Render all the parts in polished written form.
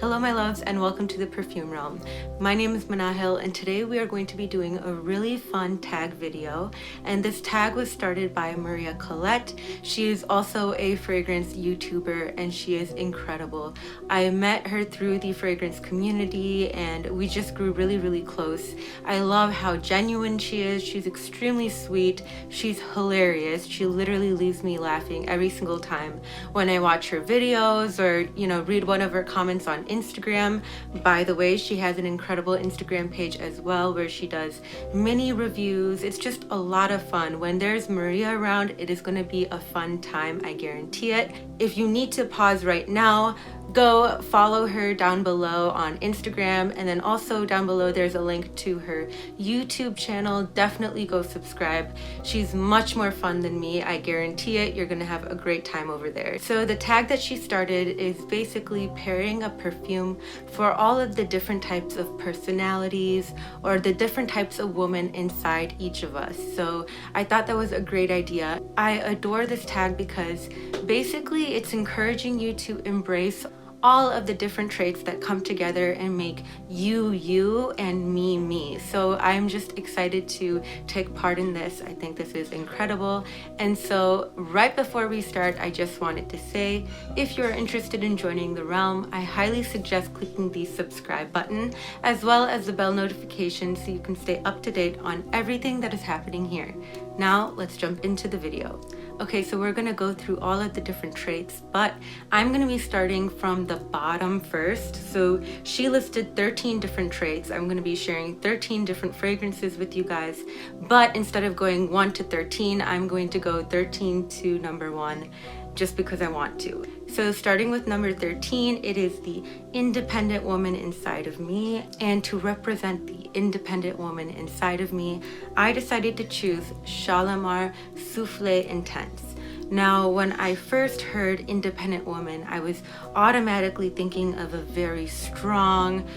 Hello my loves and welcome to the Perfume Realm. My name is Manahil and today we are going to be doing a really fun tag video, and this tag was started by Maria Collett. She is also a fragrance YouTuber and she is incredible. I met her through the fragrance community and we just grew really close. I love how genuine she is. She's extremely sweet. She's hilarious. She literally leaves me laughing every single time when I watch her videos or read one of her comments on Instagram. By the way, she has an incredible Instagram page as well where she does mini reviews. It's just a lot of fun. When there's Maria around, it is going to be a fun time, I guarantee it. If you need to pause right now, go follow her down below on Instagram, and then also down below there's a link to her YouTube channel. Definitely go subscribe. She's much more fun than me, I guarantee it. You're gonna have a great time over there. So the tag that she started is basically pairing a perfume for all of the different types of personalities or the different types of women inside each of us. So I thought that was a great idea. I adore this tag because basically it's encouraging you to embrace all of the different traits that come together and make you you and me me. So I'm just excited to take part in this. I think this is incredible. And so right before we start, I just wanted to say, if you're interested in joining the realm, I highly suggest clicking the subscribe button as well as the bell notification so you can stay up to date on everything that is happening here. Now let's jump into the video. Okay, so we're gonna go through all of the different traits, but I'm gonna be starting from the bottom first. So she listed 13 different traits. I'm gonna be sharing 13 different fragrances with you guys, but instead of going 1 to 13, I'm going to go 13 to number 1 just because I want to. So starting with number 13, it is the independent woman inside of me. And to represent the independent woman inside of me, I decided to choose Shalimar Soufflé Intense. Now, when I first heard independent woman, I was automatically thinking of a very strong,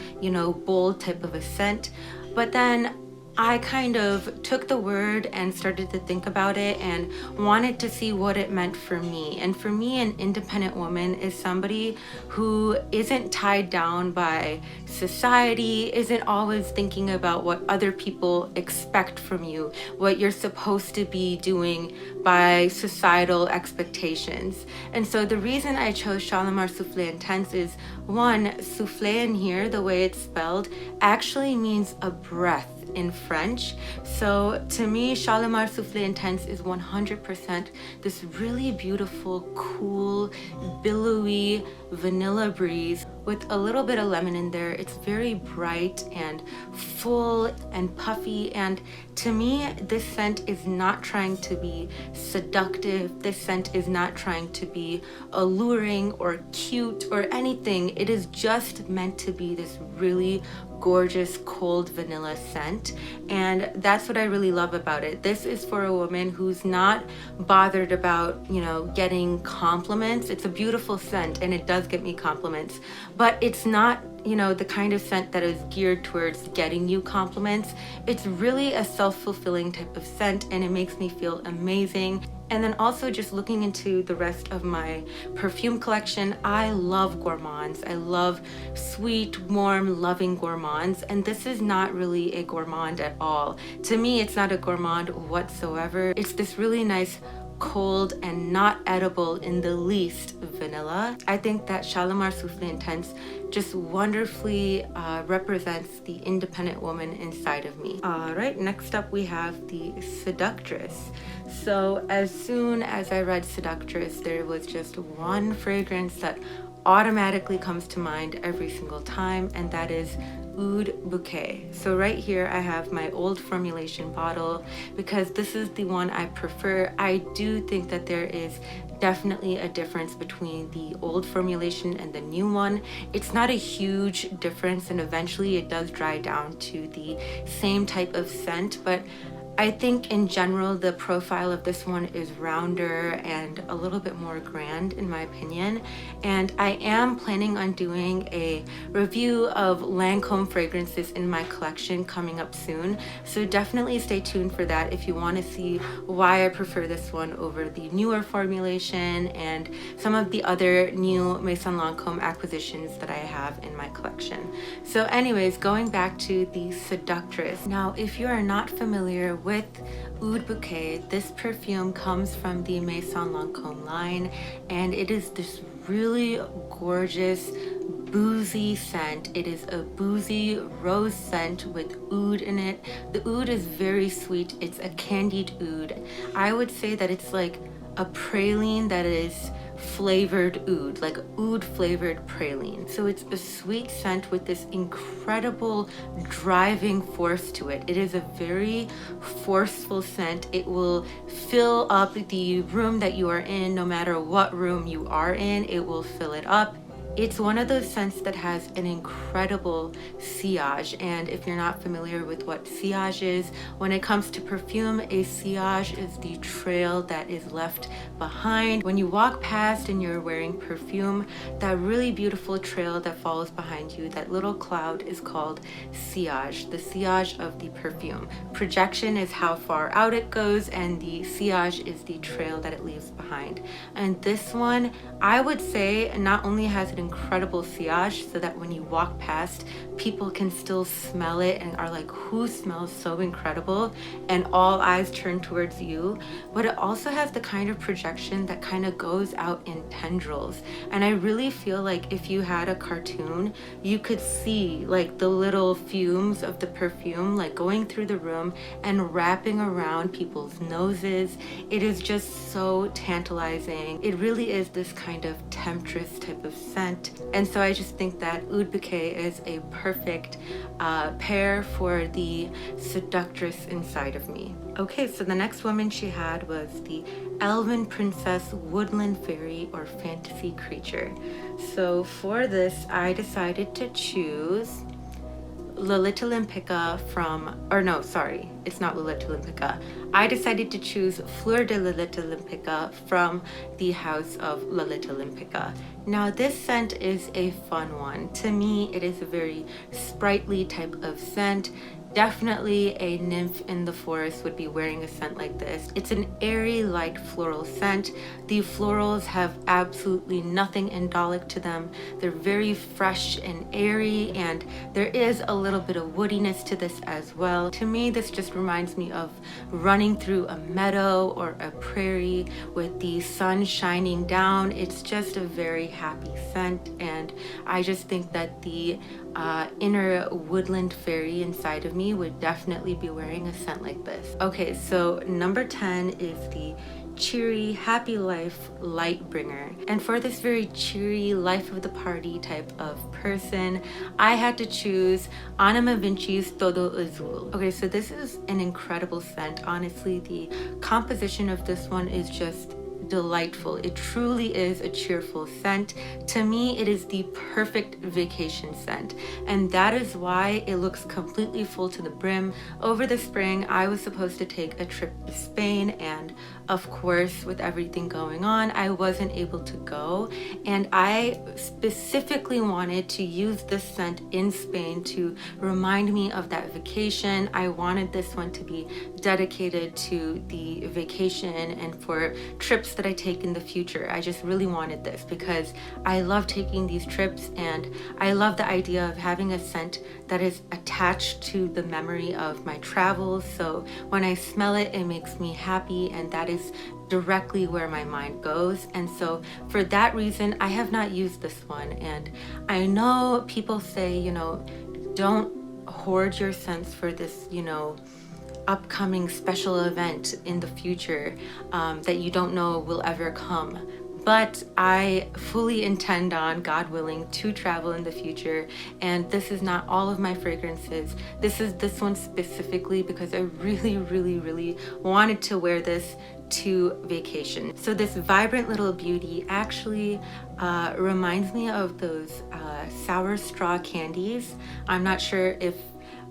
bold type of a scent. But then I kind of took the word and started to think about it and wanted to see what it meant for me. And for me, an independent woman is somebody who isn't tied down by society, isn't always thinking about what other people expect from you, what you're supposed to be doing by societal expectations. And so the reason I chose Shalimar Soufflé Intense is, one, soufflé in here, the way it's spelled, actually means a breath in French. So to me, Shalimar Soufflé Intense is 100% this really beautiful, cool, billowy vanilla breeze with a little bit of lemon in there. It's very bright and full and puffy, and to me, this scent is not trying to be seductive. This scent is not trying to be alluring or cute or anything. It is just meant to be this really gorgeous cold vanilla scent, and that's what I really love about it. This is for a woman who's not bothered about getting compliments. It's a beautiful scent and it does get me compliments, but it's not the kind of scent that is geared towards getting you compliments. It's really a self-fulfilling type of scent and it makes me feel amazing. And then also just looking into the rest of my perfume collection, I love gourmands. I love sweet, warm, loving gourmands. And this is not really a gourmand at all. To me, it's not a gourmand whatsoever. It's this really nice, cold and not edible in the least vanilla. I think that Shalimar Soufflé Intense just wonderfully represents the independent woman inside of me. All right, next up we have the Seductress. So as soon as I read Seductress, there was just one fragrance that automatically comes to mind every single time, and that is Oud Bouquet. So right here I have my old formulation bottle because this is the one I prefer. I do think that there is definitely a difference between the old formulation and the new one. It's not a huge difference and eventually it does dry down to the same type of scent, but I think in general the profile of this one is rounder and a little bit more grand in my opinion, and I am planning on doing a review of Lancome fragrances in my collection coming up soon, so definitely stay tuned for that if you want to see why I prefer this one over the newer formulation and some of the other new Maison Lancome acquisitions that I have in my collection. So anyways, going back to the Seductress. Now if you are not familiar with Oud Bouquet, this perfume comes from the Maison Lancome line, and it is this really gorgeous boozy scent. It is a boozy rose scent with oud in it. The oud is very sweet. It's a candied oud. I would say that it's like a praline that is flavored oud, like oud flavored praline. So it's a sweet scent with this incredible driving force to it. It is a very forceful scent. It will fill up the room that you are in. No matter what room you are in, it will fill it up. It's one of those scents that has an incredible sillage, and if you're not familiar with what sillage is, when it comes to perfume, a sillage is the trail that is left behind. When you walk past and you're wearing perfume, that really beautiful trail that follows behind you, that little cloud is called sillage, the sillage of the perfume. Projection is how far out it goes, and the sillage is the trail that it leaves behind. And this one, I would say, not only has an incredible sillage so that when you walk past, people can still smell it and are like, who smells so incredible, and all eyes turn towards you, but it also has the kind of projection that kind of goes out in tendrils. And I really feel like if you had a cartoon, you could see like the little fumes of the perfume like going through the room and wrapping around people's noses. It is just so tantalizing. It really is this kind of temptress type of scent. And so I just think that Oud Bouquet is a perfect pair for the seductress inside of me. Okay, so the next woman she had was the Elven Princess Woodland Fairy or Fantasy Creature. So for this, I decided to choose Lolita Lempicka from, or no, sorry, it's not Lolita Lempicka. I decided to choose Fleur de Lempicka from the house of Lolita Lempicka. Now this scent is a fun one. To me, it is a very sprightly type of scent. Definitely a nymph in the forest would be wearing a scent like this. It's an airy, light floral scent. The florals have absolutely nothing indolic to them. They're very fresh and airy, and there is a little bit of woodiness to this as well. To me, this just reminds me of running through a meadow or a prairie with the sun shining down. It's just a very happy scent, and I just think that the inner woodland fairy inside of me would definitely be wearing a scent like this. Okay, so number 10 is the cheery happy life light bringer, and for this very cheery life of the party type of person, I had to choose Anima Vinci's Tudo Azul. Okay, so this is an incredible scent. Honestly, the composition of this one is just delightful. It truly is a cheerful scent. To me, it is the perfect vacation scent, and that is why it looks completely full to the brim. Over the spring, I was supposed to take a trip to Spain, and of course, with everything going on, I wasn't able to go, and I specifically wanted to use this scent in Spain to remind me of that vacation. I wanted this one to be dedicated to the vacation and for trips that I take in the future. I just really wanted this because I love taking these trips, and I love the idea of having a scent that is attached to the memory of my travels. So when I smell it, it makes me happy, and that is directly where my mind goes. And so for that reason, I have not used this one. And I know people say, you know, don't hoard your scents for this, you know, upcoming special event in the future that you don't know will ever come. But I fully intend on, God willing, to travel in the future, and this is not all of my fragrances. This is this one specifically because I really wanted to wear this to vacation. So this vibrant little beauty actually reminds me of those sour straw candies. I'm not sure if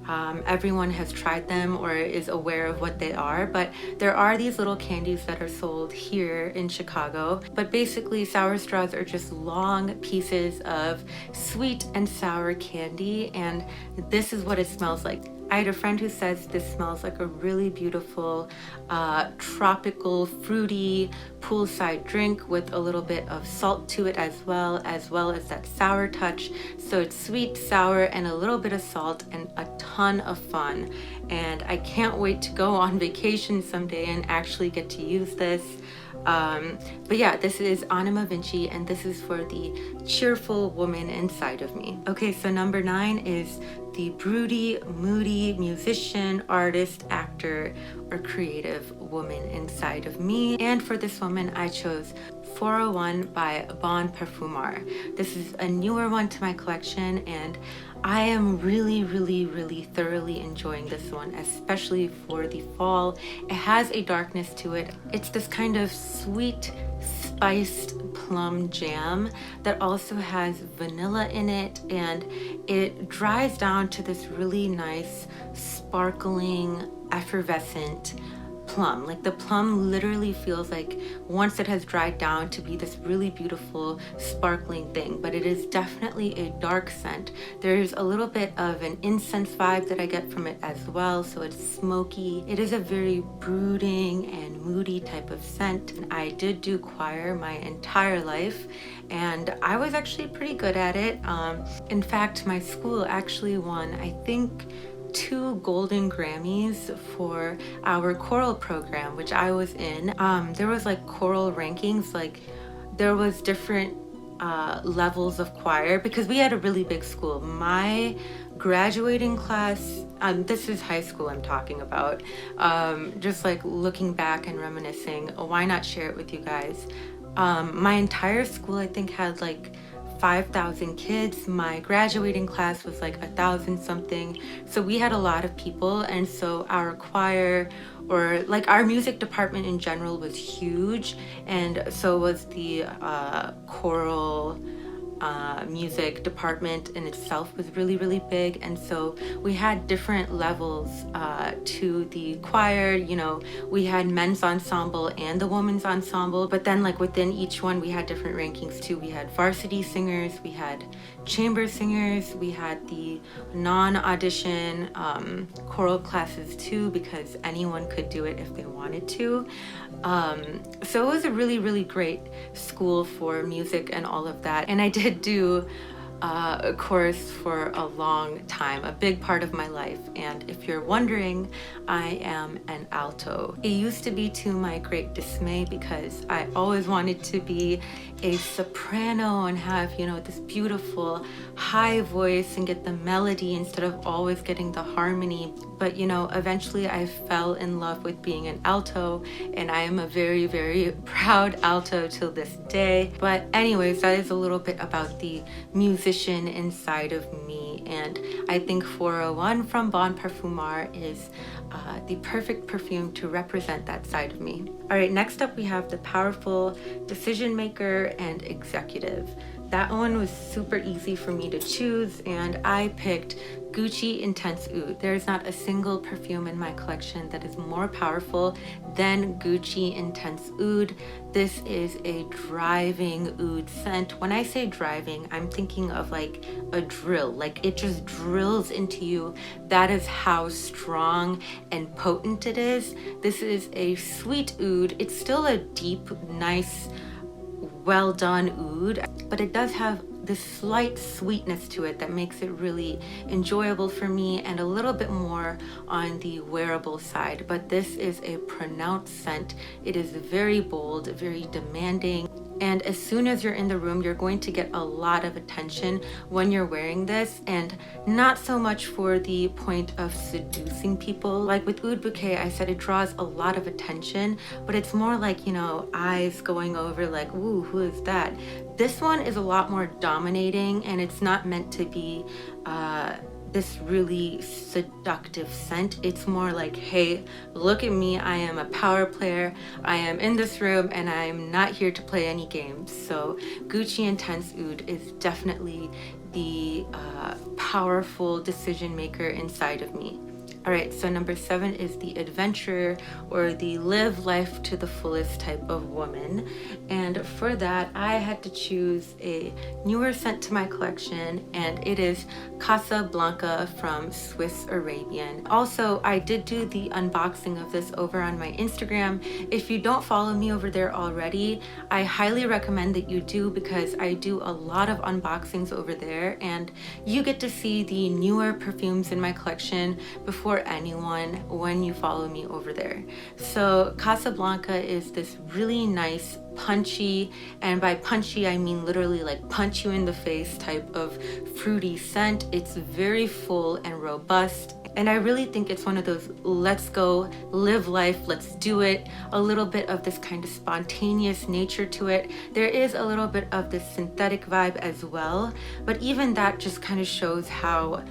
everyone has tried them or is aware of what they are, but there are these little candies that are sold here in Chicago. But basically, sour straws are just long pieces of sweet and sour candy, and this is what it smells like. I had a friend who says this smells like a really beautiful tropical fruity poolside drink with a little bit of salt to it as well as that sour touch. So it's sweet, sour, and a little bit of salt and a ton of fun. And I can't wait to go on vacation someday and actually get to use this. But yeah, this is Anima Vinci, and this is for the cheerful woman inside of me. Okay, so number 9 is the broody, moody musician, artist, actor, or creative woman inside of me. And for this woman, I chose 401 by Bon Parfumeur. This is a newer one to my collection, and I am really thoroughly enjoying this one, especially for the fall. It has a darkness to it. It's this kind of sweet, spiced plum jam that also has vanilla in it, and it dries down to this really nice, sparkling, effervescent plum. Like the plum literally feels like once it has dried down to be this really beautiful sparkling thing, but it is definitely a dark scent. There's a little bit of an incense vibe that I get from it as well, so it's smoky. It is a very brooding and moody type of scent. And I did do choir my entire life, and I was actually pretty good at it. In fact, my school actually won, I think, 2 golden Grammys for our choral program, which I was in. There was like choral rankings, like there was different levels of choir because we had a really big school. My graduating class, this is high school I'm talking about, just like looking back and reminiscing, why not share it with you guys? My entire school I think had like 5,000 kids. My graduating class was like 1,000 something. So we had a lot of people, and so our choir, or like our music department in general, was huge, and so was the choral music department in itself was really big. And so we had different levels to the choir. You know, we had men's ensemble and the women's ensemble, but then like within each one we had different rankings too. We had varsity singers, we had chamber singers, we had the non-audition choral classes too, because anyone could do it if they wanted to. So it was a really great school for music and all of that. And I did do a chorus for a long time, a big part of my life. And if you're wondering, I am an alto. It used to be to my great dismay because I always wanted to be a soprano and have, you know, this beautiful high voice and get the melody instead of always getting the harmony. But you know, eventually I fell in love with being an alto, and I am a very proud alto till this day. But anyways, that is a little bit about the musician inside of me, and I think 401 from Bon Parfumeur is the perfect perfume to represent that side of me. All right, next up we have the powerful decision maker and executive. That one was super easy for me to choose, and I picked Gucci Intense Oud. There's not a single perfume in my collection that is more powerful than Gucci Intense Oud. This is a driving oud scent. When I say driving, I'm thinking of like a drill, like it just drills into you. That is how strong and potent it is. This is a sweet oud. It's still a deep, nice, well done oud, but it does have this slight sweetness to it that makes it really enjoyable for me, and a little bit more on the wearable side. But this is a pronounced scent. It is very bold, very demanding, and as soon as you're in the room, you're going to get a lot of attention when you're wearing this, and not so much for the point of seducing people. Like with Oud Bouquet, I said it draws a lot of attention, but it's more like, you know, eyes going over like, ooh, who is that? This one is a lot more dominating, and it's not meant to be this really seductive scent. It's more like, hey, look at me, I am a power player, I am in this room, and I am not here to play any games. So Gucci Intense Oud is definitely the powerful decision maker inside of me. All right, so number 7 is the adventurer, or the live life to the fullest type of woman. And for that, I had to choose a newer scent to my collection, and it is Casablanca from Swiss Arabian. Also, I did do the unboxing of this over on my Instagram. If you don't follow me over there already, I highly recommend that you do, because I do a lot of unboxings over there, and you get to see the newer perfumes in my collection before anyone when you follow me over there. So Casablanca is this really nice, punchy, and by punchy I mean literally like punch you in the face type of fruity scent. It's very full and robust, and I really think it's one of those let's go, live life, let's do it, a little bit of this kind of spontaneous nature to it. There is a little bit of this synthetic vibe as well, but even that just kind of shows how,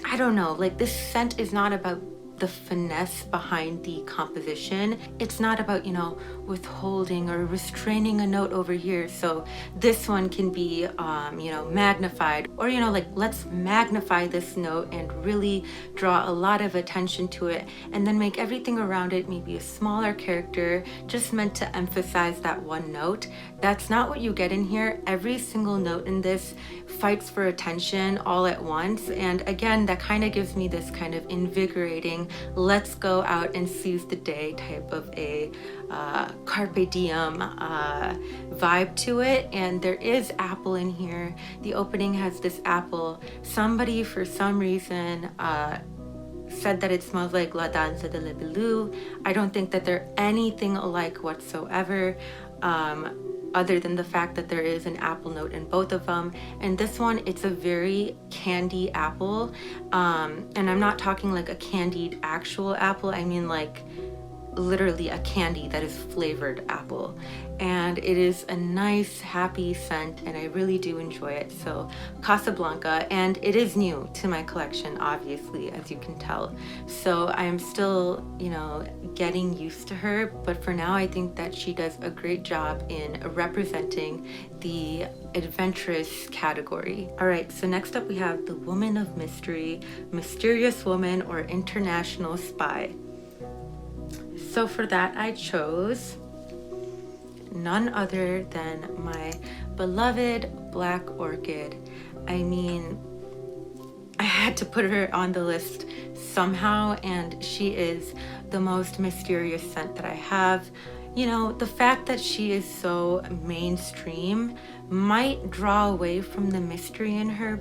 I don't know, like this scent is not about the finesse behind the composition. It's not about, you know, withholding or restraining a note over here. So this one can be, you know, magnified, or, you know, like let's magnify this note and really draw a lot of attention to it, and then make everything around it maybe a smaller character just meant to emphasize that one note. That's not what you get in here. Every single note in this fights for attention all at once, and again, that kind of gives me this kind of invigorating, let's go out and seize the day type of a carpe diem vibe to it. And there is apple in here. The opening has this apple. Somebody for some reason said that it smells like La Danse de la Bilou. I don't think that they're anything alike whatsoever, other than the fact that there is an apple note in both of them. And this one, it's a very candy apple, and I'm not talking like a candied actual apple. I mean like literally a candy that is flavored apple, and it is a nice happy scent, and I really do enjoy it. So Casablanca, and it is new to my collection, obviously, as you can tell, so I'm still, you know, getting used to her, but for now I think that she does a great job in representing the adventurous category. All right, so next up we have the Woman of Mystery, Mysterious Woman, or International Spy. So for that, I chose none other than my beloved Black Orchid. I mean, I had to put her on the list somehow, and she is the most mysterious scent that I have. You know, the fact that she is so mainstream might draw away from the mystery in her,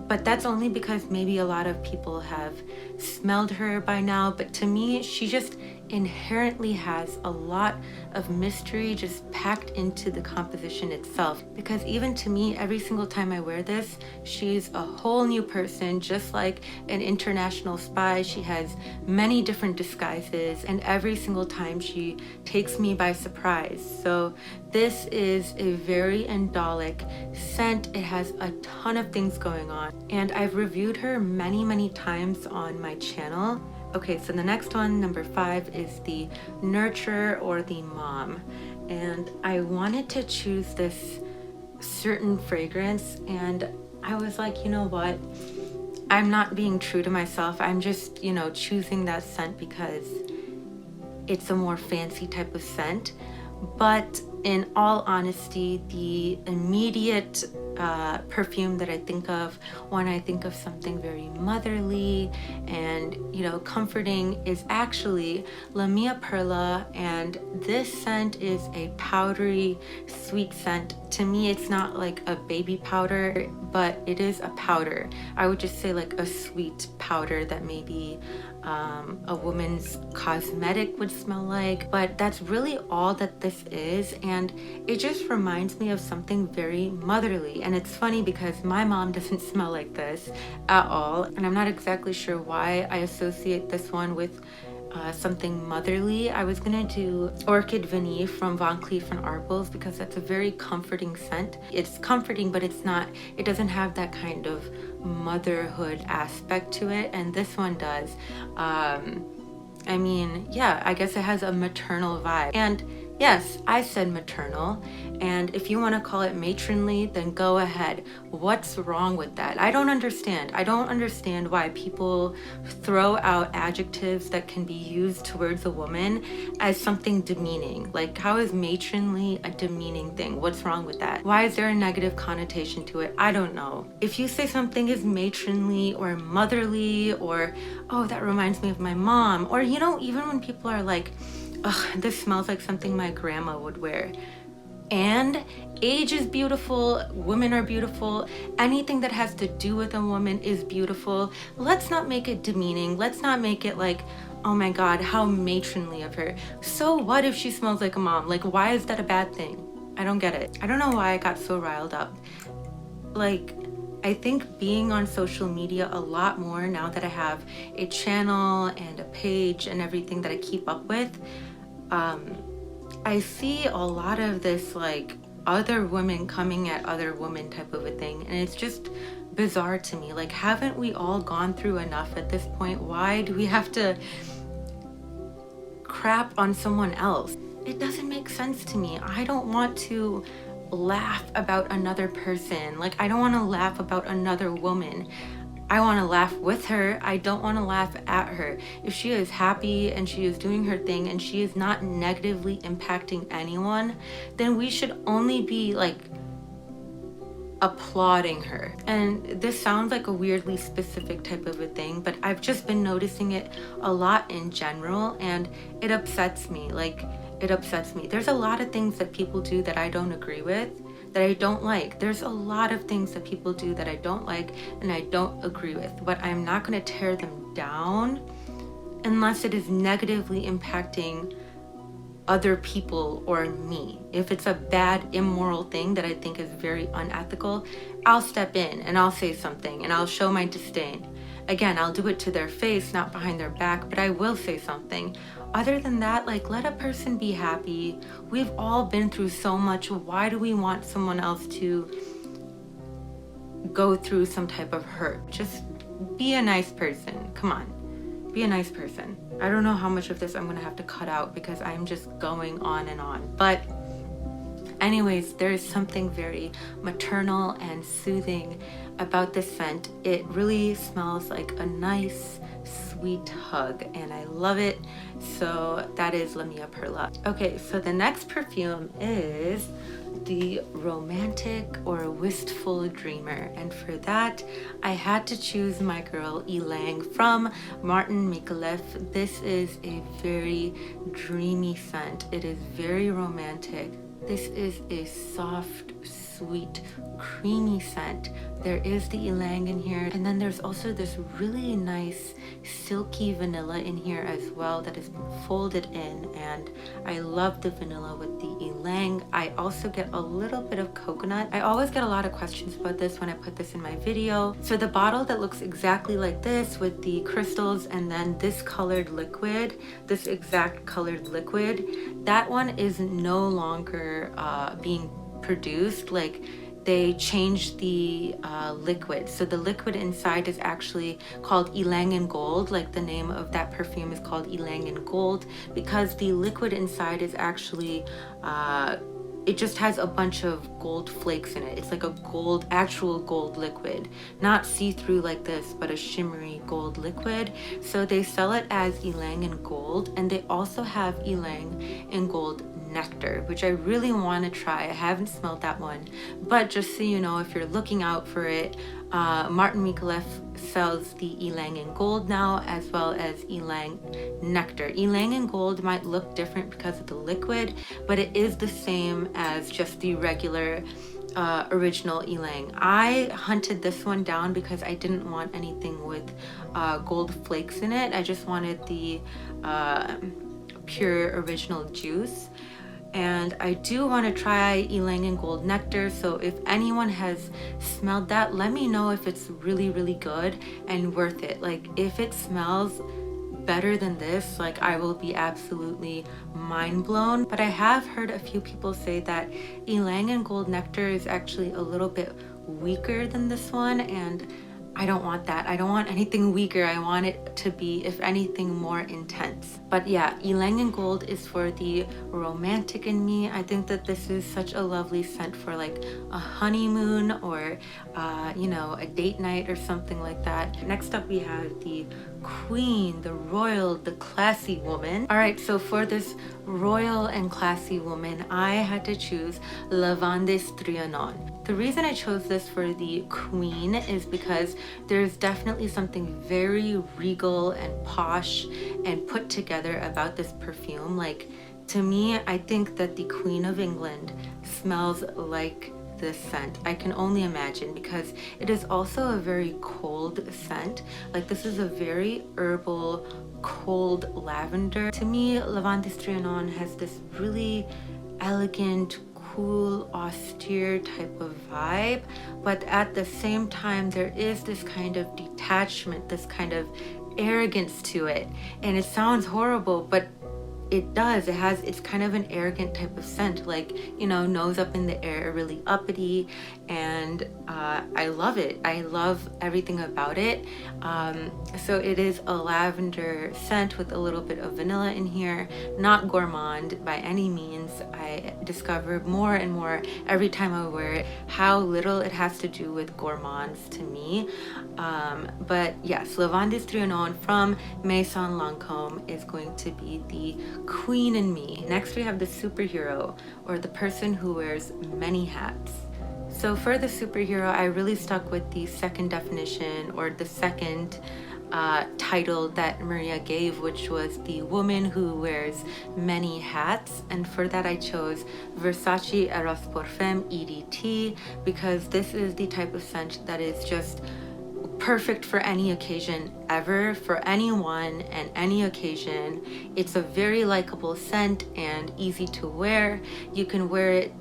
but that's only because maybe a lot of people have smelled her by now. But to me, she just inherently has a lot of mystery just packed into the composition itself, because even to me, every single time I wear this, she's a whole new person. Just like an international spy, she has many different disguises, and every single time she takes me by surprise. So this is a very indolic scent. It has a ton of things going on, and I've reviewed her many times on my channel. Okay, so the next one, number 5, is the Nurturer, or the Mom. And I wanted to choose this certain fragrance, and I was like, you know what? I'm not being true to myself. I'm just, you know, choosing that scent because it's a more fancy type of scent. But in all honesty, the immediate perfume that I think of when I think of something very motherly and, you know, comforting is actually Mia Perla, and this scent is a powdery, sweet scent. To me, it's not like a baby powder, but it is a powder. I would just say like a sweet powder that maybe a woman's cosmetic would smell like, but that's really all that this is, and it just reminds me of something very motherly. And it's funny because my mom doesn't smell like this at all, and I'm not exactly sure why I associate this one with something motherly. I was gonna do Orchid Vanille from Van Cleef & Arpels because that's a very comforting scent. It's comforting, but it's not, it doesn't have that kind of motherhood aspect to it, and this one does. I mean, yeah, I guess it has a maternal vibe. And Yes, I said maternal, and if you want to call it matronly, then go ahead. What's wrong with that? I don't understand. I don't understand why people throw out adjectives that can be used towards a woman as something demeaning. Like, how is matronly a demeaning thing? What's wrong with that? Why is there a negative connotation to it? I don't know. If you say something is matronly or motherly, or, oh, that reminds me of my mom, or, you know, even when people are like, ugh, this smells like something my grandma would wear. And age is beautiful, women are beautiful, anything that has to do with a woman is beautiful. Let's not make it demeaning. Let's not make it like, oh my God, how matronly of her. So what if she smells like a mom? Like, why is that a bad thing? I don't get it. I don't know why I got so riled up. Like, I think being on social media a lot more now that I have a channel and a page and everything that I keep up with, I see a lot of this like other women coming at other women type of a thing, and it's just bizarre to me. Like, haven't we all gone through enough at this point? Why do we have to crap on someone else? It doesn't make sense to me. I don't want to laugh about another person. Like, I don't want to laugh about another woman. I want to laugh with her. I don't want to laugh at her. If she is happy and she is doing her thing and she is not negatively impacting anyone, then we should only be like applauding her. And this sounds like a weirdly specific type of a thing, but I've just been noticing it a lot in general, and it upsets me. Like, it upsets me. There's a lot of things that people do that I don't agree with, that I don't like. There's a lot of things that people do that I don't like and I don't agree with, but I'm not going to tear them down unless it is negatively impacting other people or me. If it's a bad, immoral thing that I think is very unethical, I'll step in and I'll say something and I'll show my disdain. Again, I'll do it to their face, not behind their back, but I will say something. Other than that, like, let a person be happy. We've all been through so much. Why do we want someone else to go through some type of hurt? Just be a nice person. Come on, be a nice person. I don't know how much of this I'm gonna have to cut out because I'm just going on and on. But anyways, there's something very maternal and soothing about this scent. It really smells like a nice, sweet hug, and I love it. So that is Mia Perla. Okay, so the next perfume is the Romantic or Wistful Dreamer, and for that I had to choose my girl Ylang from Martin Micallef. This is a very dreamy scent. It is very romantic. This is a soft, sweet, creamy scent. There is the ylang in here, and then there's also this really nice silky vanilla in here as well that has been folded in, and I love the vanilla with the ylang. I also get a little bit of coconut. I always get a lot of questions about this when I put this in my video. So the bottle that looks exactly like this with the crystals and then this colored liquid, this exact colored liquid, that one is no longer being produced. Like, they changed the liquid. So the liquid inside is actually called Ylang in Gold. Like, the name of that perfume is called Ylang in Gold because the liquid inside is actually, it just has a bunch of gold flakes in it. It's like a gold, actual gold liquid. Not see-through like this, but a shimmery gold liquid. So they sell it as Ylang in Gold, and they also have Ylang in Gold Nectar, which I really want to try. I haven't smelled that one, but just so you know, if you're looking out for it, Martin Micallef sells the Ylang in Gold now, as well as Ylang Nectar. Ylang in Gold might look different because of the liquid, but it is the same as just the regular original Ylang. I hunted this one down because I didn't want anything with gold flakes in it. I just wanted the pure original juice. And I do want to try Ylang in Gold Nectar, so if anyone has smelled that, let me know if it's really, really good and worth it. Like, if it smells better than this, like, I will be absolutely mind blown. But I have heard a few people say that Ylang in Gold Nectar is actually a little bit weaker than this one, and I don't want that. I don't want anything weaker. I want it to be, if anything, more intense. But yeah, Ylang and Gold is for the romantic in me. I think that this is such a lovely scent for like a honeymoon or, you know, a date night or something like that. Next up, we have the queen, the royal, the classy woman. All right, so for this royal and classy woman, I had to choose Lavandes Trianon. The reason I chose this for the queen is because there's definitely something very regal and posh and put together about this perfume. Like, to me, I think that the Queen of England smells like this scent. I can only imagine, because it is also a very cold scent. Like, this is a very herbal, cold lavender. To me, Lavandes Trianon has this really elegant, cool, austere type of vibe, but at the same time there is this kind of detachment, this kind of arrogance to it. And it sounds horrible, but it does. It's kind of an arrogant type of scent, like, you know, nose up in the air, really uppity, and I love it. I love everything about it. So it is a lavender scent with a little bit of vanilla in here, not gourmand by any means. I discover more and more every time I wear it how little it has to do with gourmands to me. But yes, Lavandes Trianon from Maison Lancome is going to be the queen in me. Next, we have the superhero, or the person who wears many hats. So for the superhero, I really stuck with the second definition, or the second title that Maria gave, which was the woman who wears many hats. And for that, I chose Versace Eros Parfum EDT, because this is the type of scent that is just perfect for any occasion ever, for anyone and any occasion. It's a very likable scent and easy to wear. You can wear it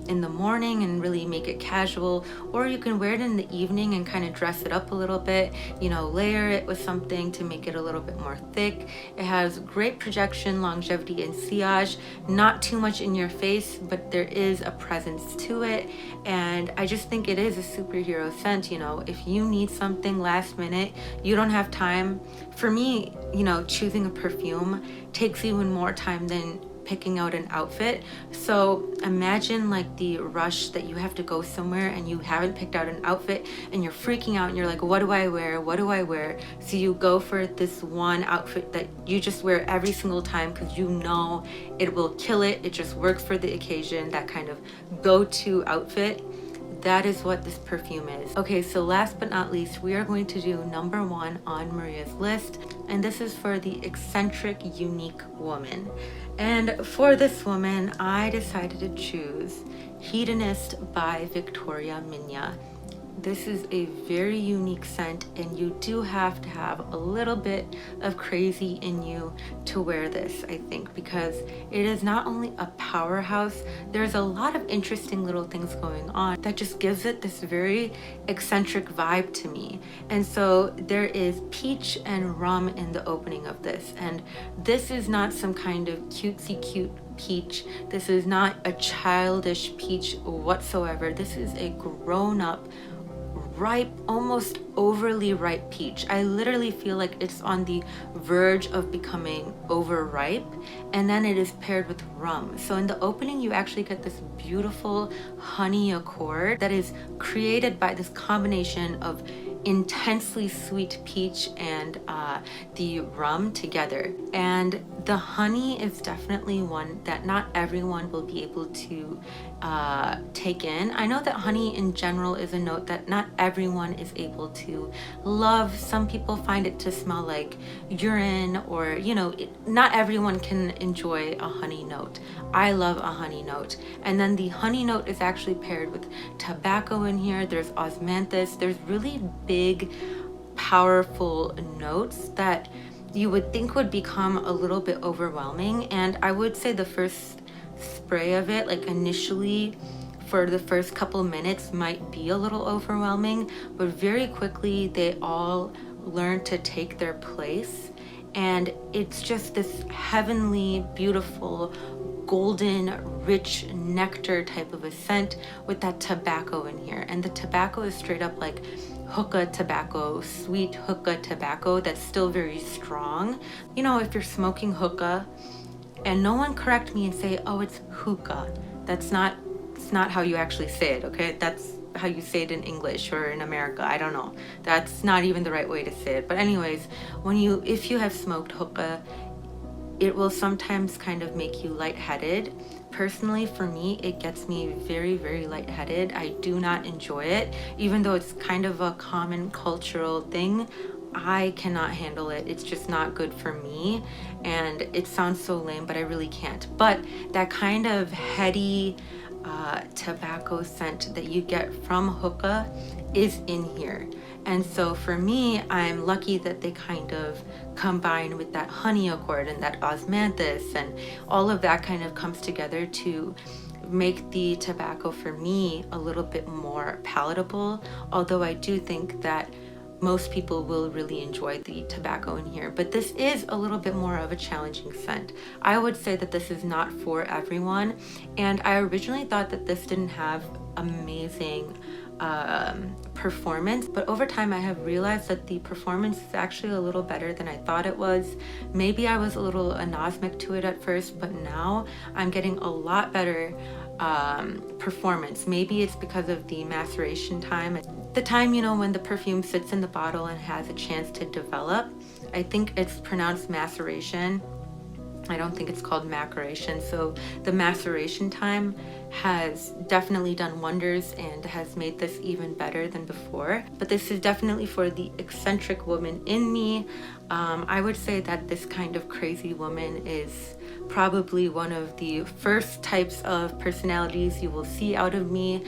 in the morning and really make it casual, or you can wear it in the evening and kind of dress it up a little bit, you know, layer it with something to make it a little bit more thick. It has great projection, longevity, and sillage. Not too much in your face, but there is a presence to it, and I just think it is a superhero scent. You know, if you need something last minute, you don't have time. For me, you know, choosing a perfume takes even more time than picking out an outfit. So imagine like the rush that you have to go somewhere and you haven't picked out an outfit and you're freaking out and you're like, what do I wear? What do I wear? So you go for this one outfit that you just wear every single time because you know it will kill it. It just works for the occasion, that kind of go-to outfit. That is what this perfume is. Okay, so last but not least, we are going to do number 1 on Maria's list, and this is for the eccentric, unique woman. And for this woman, I decided to choose Hedonist by Viktoria Minya. This is a very unique scent, and you do have to have a little bit of crazy in you to wear this, I think, because it is not only a powerhouse, there's a lot of interesting little things going on that just gives it this very eccentric vibe to me. And so there is peach and rum in the opening of this, and this is not some kind of cutesy cute peach. This is not a childish peach whatsoever. This is a grown-up, ripe, almost overly ripe peach. I literally feel like it's on the verge of becoming overripe, and then it is paired with rum. So in the opening, you actually get this beautiful honey accord that is created by this combination of intensely sweet peach and the rum together. And the honey is definitely one that not everyone will be able to take in. I know that honey in general is a note that not everyone is able to love. Some people find it to smell like urine, or, you know, not everyone can enjoy a honey note. I love a honey note. And then the honey note is actually paired with tobacco in here. There's osmanthus. There's really big, powerful notes that you would think would become a little bit overwhelming. And I would say the first spray of it, like initially for the first couple minutes, might be a little overwhelming, but very quickly they all learn to take their place, and it's just this heavenly, beautiful, golden, rich nectar type of a scent with that tobacco in here. And the tobacco is straight up like hookah tobacco, sweet hookah tobacco that's still very strong. You know, if you're smoking hookah, and no one correct me and say, oh, it's hookah. It's not how you actually say it, okay? That's how you say it in English or in America, I don't know. That's not even the right way to say it. But anyways, if you have smoked hookah, it will sometimes kind of make you lightheaded. Personally, for me, it gets me very, very lightheaded. I do not enjoy it, even though it's kind of a common cultural thing. I cannot handle it. It's just not good for me, and it sounds so lame, but I really can't. But that kind of heady tobacco scent that you get from hookah is in here. And so for me, I'm lucky that they kind of combine with that honey accord and that osmanthus, and all of that kind of comes together to make the tobacco for me a little bit more palatable. Although I do think that most people will really enjoy the tobacco in here, but this is a little bit more of a challenging scent. I would say that this is not for everyone, and I originally thought that this didn't have amazing performance, but over time I have realized that the performance is actually a little better than I thought it was. Maybe I was a little anosmic to it at first, but now I'm getting a lot better performance. Maybe it's because of the maceration time, the time, you know, when the perfume sits in the bottle and has a chance to develop. I think it's pronounced maceration. I don't think it's called maceration. So the maceration time has definitely done wonders and has made this even better than before. But this is definitely for the eccentric woman in me. I would say that this kind of crazy woman is probably one of the first types of personalities you will see out of me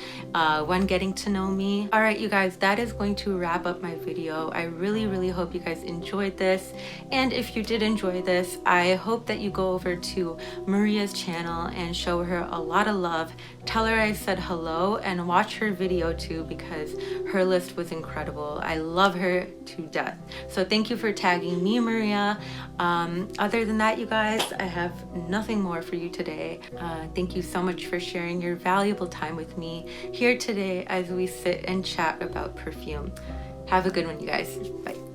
when getting to know me. All right, you guys, that is going to wrap up my video. I really hope you guys enjoyed this, and if you did enjoy this, I hope that you go over to Maria's channel and show her a lot of love. Tell her I said hello and watch her video too, because her list was incredible. I love her to death. So thank you for tagging me, Maria. Other than that, you guys, I have nothing more for you today. Thank you so much for sharing your valuable time with me here today as we sit and chat about perfume. Have a good one, you guys. Bye.